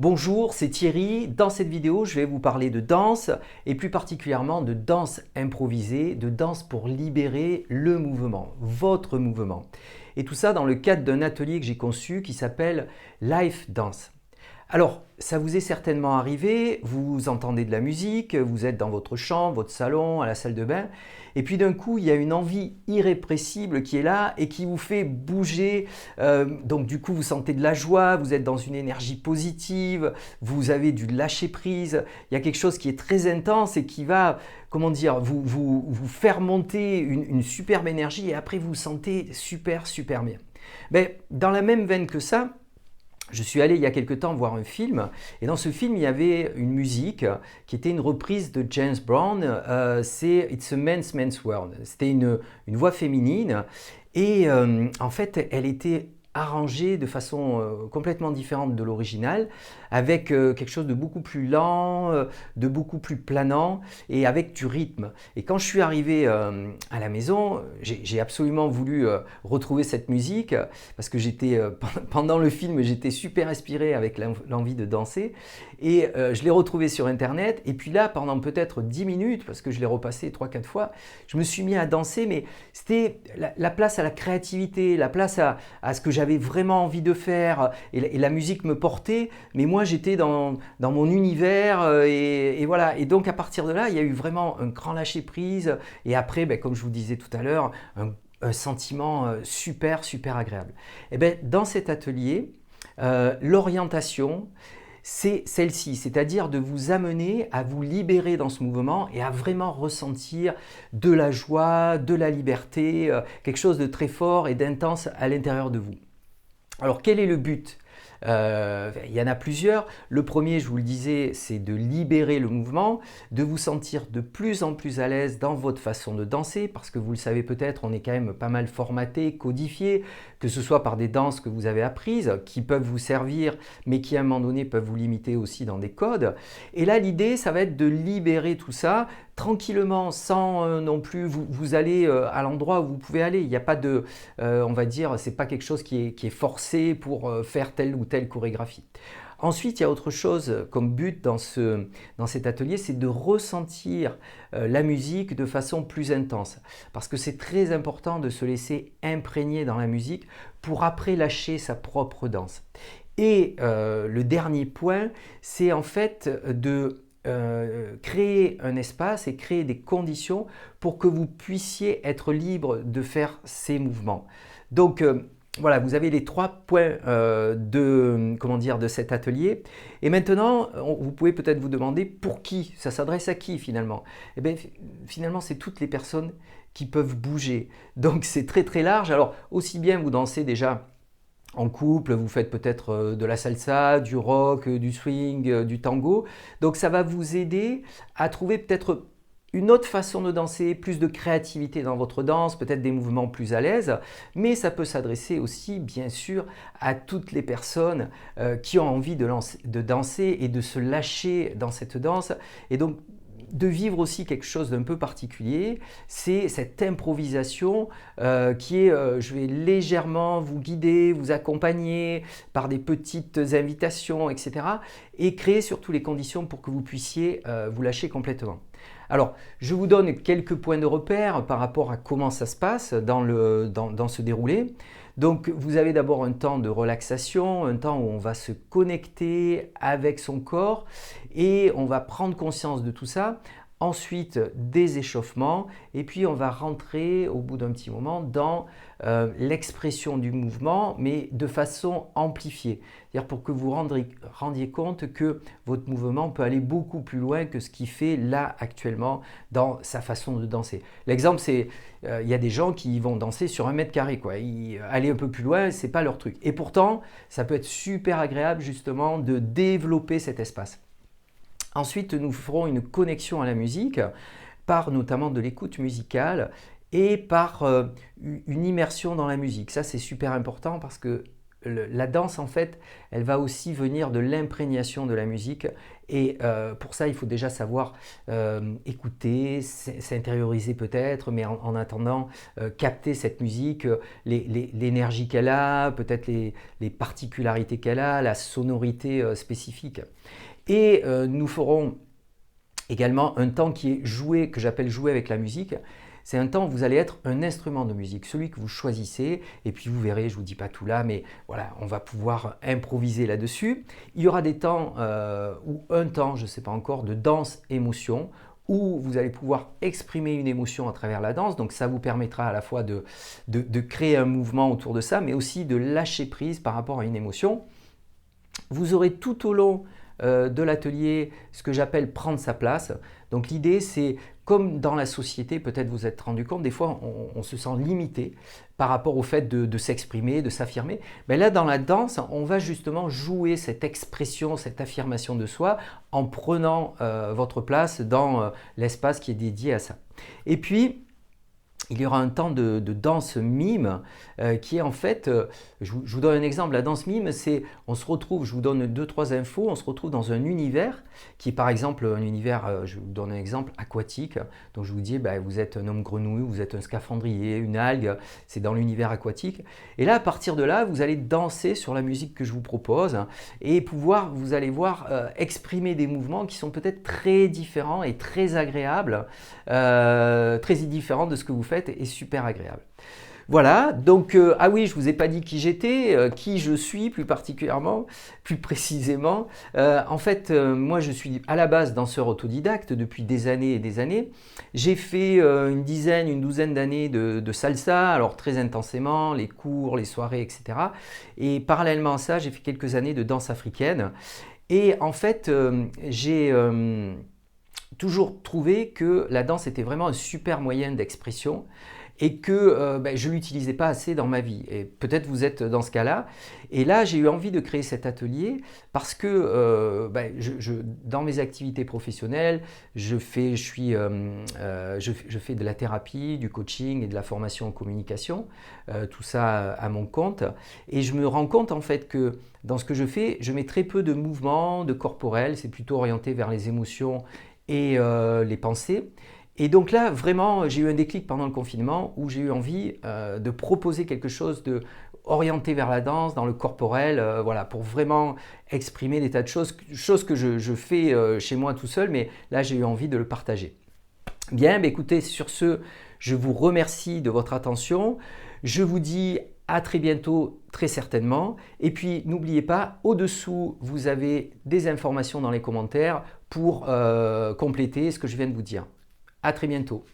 Bonjour, c'est Thierry. Dans cette vidéo, je vais vous parler de danse et plus particulièrement de danse improvisée, de danse pour libérer le mouvement, votre mouvement. Et tout ça dans le cadre d'un atelier que j'ai conçu qui s'appelle Life Dance. Alors, ça vous est certainement arrivé, vous entendez de la musique, vous êtes dans votre chambre, votre salon, à la salle de bain, et puis d'un coup, il y a une envie irrépressible qui est là et qui vous fait bouger. Donc du coup, vous sentez de la joie, vous êtes dans une énergie positive, vous avez du lâcher-prise. Il y a quelque chose qui est très intense et qui va, comment dire, vous faire monter une superbe énergie et après vous vous sentez super bien. Mais dans la même veine que ça, je suis allé il y a quelque temps voir un film et dans ce film il y avait une musique qui était une reprise de James Brown, c'est It's a Man's World. C'était une voix féminine et en fait elle était arrangée de façon complètement différente de l'original avec quelque chose de beaucoup plus lent, de beaucoup plus planant et avec du rythme. Et quand je suis arrivé à la maison, j'ai absolument voulu retrouver cette musique parce que pendant le film, j'étais super inspiré avec l'envie de danser et je l'ai retrouvé sur internet et puis là, pendant peut-être 10 minutes, parce que je l'ai repassé 3-4 fois, je me suis mis à danser, mais c'était la place à la créativité, la place à ce que j'avais vraiment envie de faire et la musique me portait, mais moi j'étais dans mon univers et voilà. Et donc à partir de là, il y a eu vraiment un grand lâcher prise et après, comme je vous disais tout à l'heure, un sentiment super agréable. Et bien dans cet atelier, l'orientation, c'est celle-ci, c'est-à-dire de vous amener à vous libérer dans ce mouvement et à vraiment ressentir de la joie, de la liberté, quelque chose de très fort et d'intense à l'intérieur de vous. Alors quel est le but ? Il y en a plusieurs. Le premier, je vous le disais, c'est de libérer le mouvement, de vous sentir de plus en plus à l'aise dans votre façon de danser, parce que vous le savez peut-être, on est quand même pas mal formaté, codifié, que ce soit par des danses que vous avez apprises, qui peuvent vous servir, mais qui à un moment donné peuvent vous limiter aussi dans des codes. Et là, l'idée, ça va être de libérer tout ça tranquillement, sans non plus, vous allez à l'endroit où vous pouvez aller. Il n'y a pas de, on va dire, c'est pas quelque chose qui est forcé pour faire telle ou telle chorégraphie. Ensuite, il y a autre chose comme but dans cet atelier, c'est de ressentir la musique de façon plus intense. Parce que c'est très important de se laisser imprégner dans la musique pour après lâcher sa propre danse. Et le dernier point, c'est en fait de créer un espace et créer des conditions pour que vous puissiez être libre de faire ces mouvements. Donc voilà, vous avez les 3 points de cet atelier. Et maintenant, vous pouvez peut-être vous demander pour qui, ça s'adresse à qui finalement ? Eh bien, finalement, c'est toutes les personnes qui peuvent bouger. Donc c'est très large. Alors aussi bien vous dansez déjà en couple, vous faites peut-être de la salsa, du rock, du swing, du tango. Donc ça va vous aider à trouver peut-être une autre façon de danser, plus de créativité dans votre danse, peut-être des mouvements plus à l'aise, mais ça peut s'adresser aussi bien sûr à toutes les personnes qui ont envie de danser et de se lâcher dans cette danse. Et donc de vivre aussi quelque chose d'un peu particulier, c'est cette improvisation qui est, je vais légèrement vous guider, vous accompagner par des petites invitations, etc. et créer surtout les conditions pour que vous puissiez vous lâcher complètement. Alors, je vous donne quelques points de repère par rapport à comment ça se passe dans ce déroulé. Donc, vous avez d'abord un temps de relaxation, un temps où on va se connecter avec son corps et on va prendre conscience de tout ça. Ensuite, des échauffements et puis on va rentrer au bout d'un petit moment dans l'expression du mouvement, mais de façon amplifiée. C'est-à-dire pour que vous rendiez compte que votre mouvement peut aller beaucoup plus loin que ce qu'il fait là actuellement dans sa façon de danser. L'exemple, c'est il y a des gens qui vont danser sur 1 mètre carré, quoi. Aller un peu plus loin, c'est pas leur truc. Et pourtant, ça peut être super agréable justement de développer cet espace. Ensuite, nous ferons une connexion à la musique par notamment de l'écoute musicale et par une immersion dans la musique. Ça, c'est super important parce que la danse, en fait, elle va aussi venir de l'imprégnation de la musique. Et pour ça, il faut déjà savoir écouter, s'intérioriser peut-être, mais en attendant, capter cette musique, l'énergie qu'elle a, peut-être les particularités qu'elle a, la sonorité spécifique. Et nous ferons également un temps qui est joué, que j'appelle jouer avec la musique. C'est un temps où vous allez être un instrument de musique, celui que vous choisissez, et puis vous verrez, je ne vous dis pas tout là, mais voilà, on va pouvoir improviser là-dessus. Il y aura des temps, ou un temps, je ne sais pas encore, de danse-émotion, où vous allez pouvoir exprimer une émotion à travers la danse, donc ça vous permettra à la fois de créer un mouvement autour de ça, mais aussi de lâcher prise par rapport à une émotion. Vous aurez tout au long de l'atelier ce que j'appelle prendre sa place. Donc l'idée c'est, comme dans la société, peut-être vous êtes rendu compte, des fois on se sent limité par rapport au fait de s'exprimer, de s'affirmer. Mais là dans la danse, on va justement jouer cette expression, cette affirmation de soi en prenant votre place dans l'espace qui est dédié à ça. Et puis, il y aura un temps de danse mime qui est en fait, je vous donne un exemple, la danse mime, c'est, on se retrouve, je vous donne 2-3 infos, on se retrouve dans un univers qui est par exemple un univers, je vous donne un exemple, aquatique. Donc je vous dis, vous êtes un homme grenouille, vous êtes un scaphandrier, une algue, c'est dans l'univers aquatique. Et là, à partir de là, vous allez danser sur la musique que je vous propose et vous allez voir, exprimer des mouvements qui sont peut-être très différents et très agréables, très différents de ce que vous faites et super agréable. Voilà, donc, ah oui, je ne vous ai pas dit qui j'étais, qui je suis plus particulièrement, plus précisément. En fait, moi je suis à la base danseur autodidacte depuis des années et des années. J'ai fait une douzaine d'années de salsa, alors très intensément, les cours, les soirées, etc. Et parallèlement à ça, j'ai fait quelques années de danse africaine. Et en fait, j'ai toujours trouvé que la danse était vraiment un super moyen d'expression et que je ne l'utilisais pas assez dans ma vie. Et peut-être vous êtes dans ce cas-là. Et là, j'ai eu envie de créer cet atelier parce que dans mes activités professionnelles, je fais de la thérapie, du coaching et de la formation en communication, tout ça à mon compte. Et je me rends compte en fait que dans ce que je fais, je mets très peu de mouvements, de corporel, c'est plutôt orienté vers les émotions et les pensées. Et donc là, vraiment, j'ai eu un déclic pendant le confinement où j'ai eu envie de proposer quelque chose de orienté vers la danse, dans le corporel, voilà, pour vraiment exprimer des tas de choses que je fais chez moi tout seul, mais là, j'ai eu envie de le partager. Bien, écoutez, sur ce, je vous remercie de votre attention. Je vous dis à très bientôt, très certainement. Et puis, n'oubliez pas, au-dessous, vous avez des informations dans les commentaires pour compléter ce que je viens de vous dire. À très bientôt.